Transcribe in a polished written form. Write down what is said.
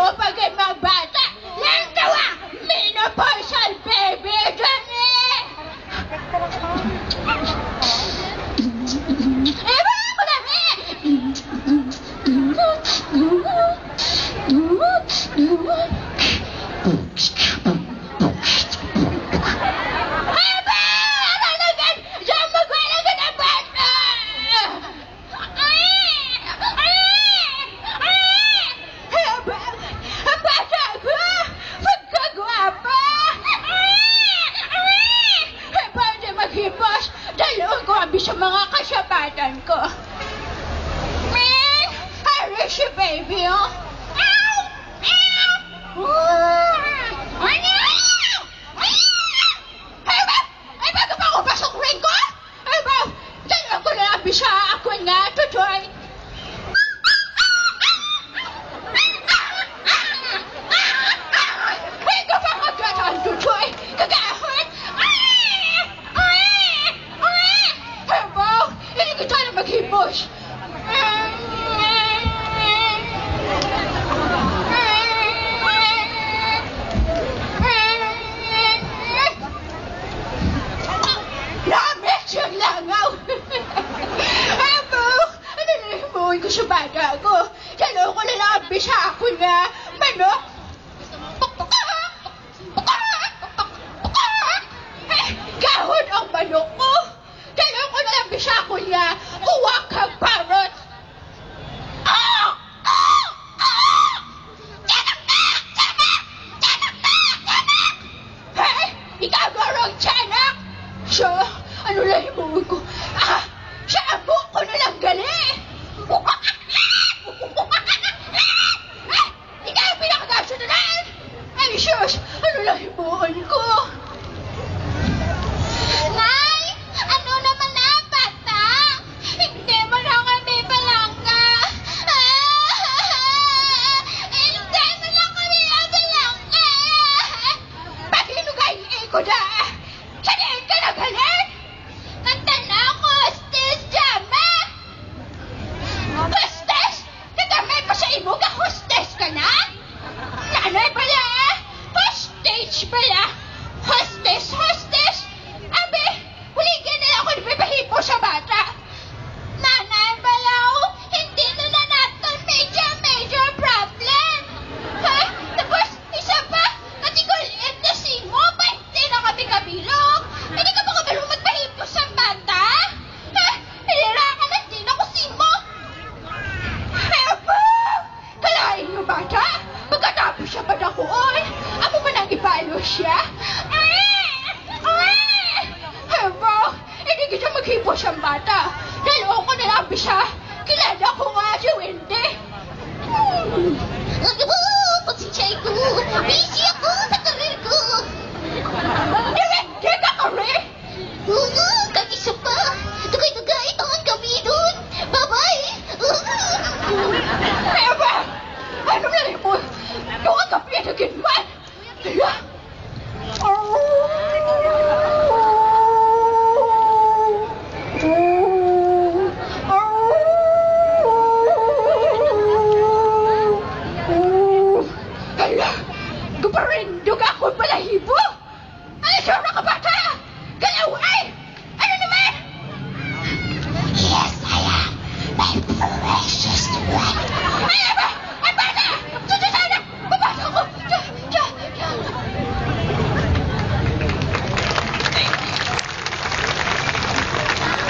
Kayo bagay mga bata. Yan gawa. Menopausal baby. Dami. Ewan ako dami. Sa mga kasabatan ko. Man, I wish you, baby, oh. Ow! Ow! Ay, bago pa ako pasok rin ko? Ay, ba? Dalawa ko na lang bisa ako nga, tutoy. Ay, ka pa magkataan, tutoy. Kagahon. Hindi kita na maghipos. Namit siyang langaw. Abo, ano na himuin ko sa bata ko? Dalaw ko na lang bisa ako nga manok. Gahon ang manok ko. Dalaw ko na lang bisa ko niya. Huwag kang parot. Hey, ikaw garong tiyanak. So, ano lang himuin ko? Sa abo ko na lang gali. Ikaw ang pinakagasunod. Ay, sus, ano lang himuin ko? Nay, ano naman na, bata? Hindi mo na kami balangga. Hindi mo na kami balangga. Paginugay ko na. Sanayin ka na galit? Nagtana ako, hostes, dama. Hostes? Kagamay pa sa imo ka, hostes ka na? Nanay pala, hostage pala. Hostes, hostes. Abe, huligyan na ako nabibahipo sa bata. Nanay balaw, hindi na natin major problem. Ha? Tapos, isa pa, natigulit na si mo, pa hindi na kami kabilog. Hindi ka ba kabalong magbahipo sa bata? Ha? Hilira ka na din ako si mo. Aba, kalahin mo bata? Pagkatapos siya ba na ko, oy? Amo ba nang ipalo siya? Aba, hindi kita maghipo siyang bata. Dalawa ko na lang bisa. Kilala ko nga si Wendy. Pagsisay ko. Busy ako sa karir ko. Di ka karir?